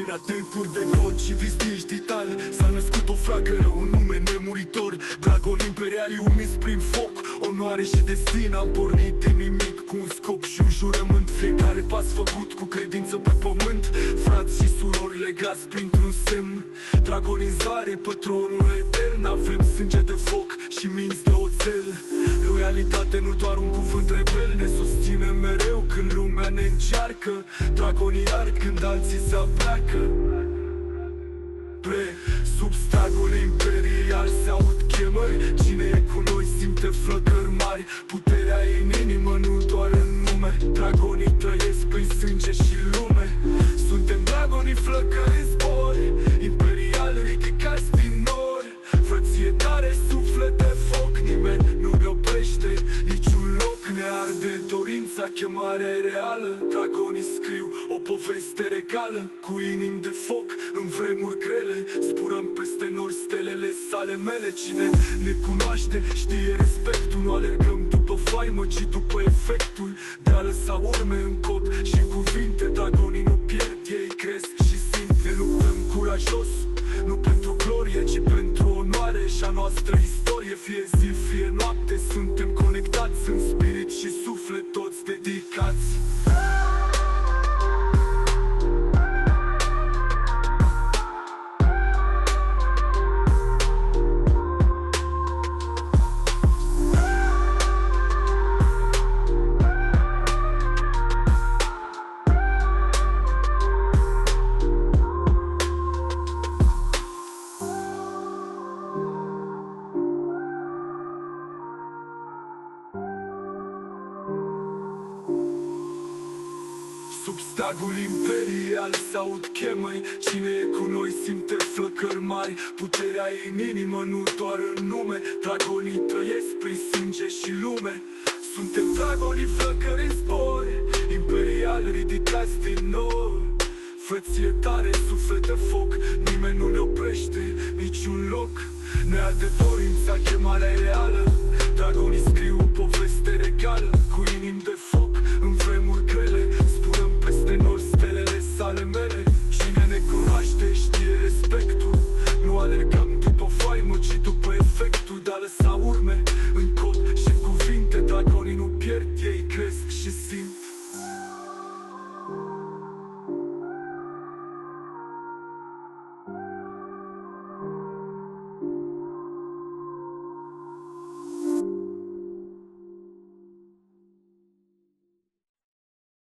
În atâturi de cod și vis digital s-a născut o flacără, un nume nemuritor. Dragon imperiali umis prin foc, onoare și destin. Am pornit din nimic cu un scop și un jurământ. Fiecare pas făcut cu credință pe pământ. Frați și surori legați printr-un semn. Dragonizare, pătronul etern. Avem sânge de foc și minți de oțel. Loialitate, nu doar un cuvânt rebel. Ne susține mereu când lumea ne încearcă. Dragonii ard când alții se apleacă. Sub stagul imperial se aud chemări. Cine e cu noi simte flăcări mari. Puterea e în inimă, nu doar în nume. Dragonii trăiesc prin sânge și lume. Suntem dragonii flăcări în zbor, imperial ridicați din nori. Frăție tare, suflet de foc. Nimeni nu ne oprește, niciun loc ne arde dorința. Chemarea e reală, dragonii scriu o poveste regală. Cu inimi de foc în vremuri grele, zburăm peste nori stelele sale mele. Cine ne cunoaște știe respectul. Nu alergăm după faimă, ci după efectul de a lăsa urme în cod și cuvinte. Dragonii nu pierd, ei cresc și simt. Ne luptăm curajos, nu pentru glorie, ci pentru onoare și a noastră istorie. Fie zi, fie noapte, suntem conectați în spirit și suflet, toți dedicați. Sub stagul imperial s-aud chemări. Cine e cu noi simte flăcări mari. Puterea e în inimă, nu doar în nume. Dragonii trăiesc prin sânge și lume. Suntem dragonii flăcări în zbor, imperial ridicați din nou. Frăție tare, suflet de foc. Nimeni nu ne oprește, niciun loc ne arde dorința. Chemarea e reală, dragonii scriu o poveste regală. Cu inimi de foc în vremuri grele, zburăm peste nori stelele sale mele. Cine ne cunoaște știe respectul. Nu alergăm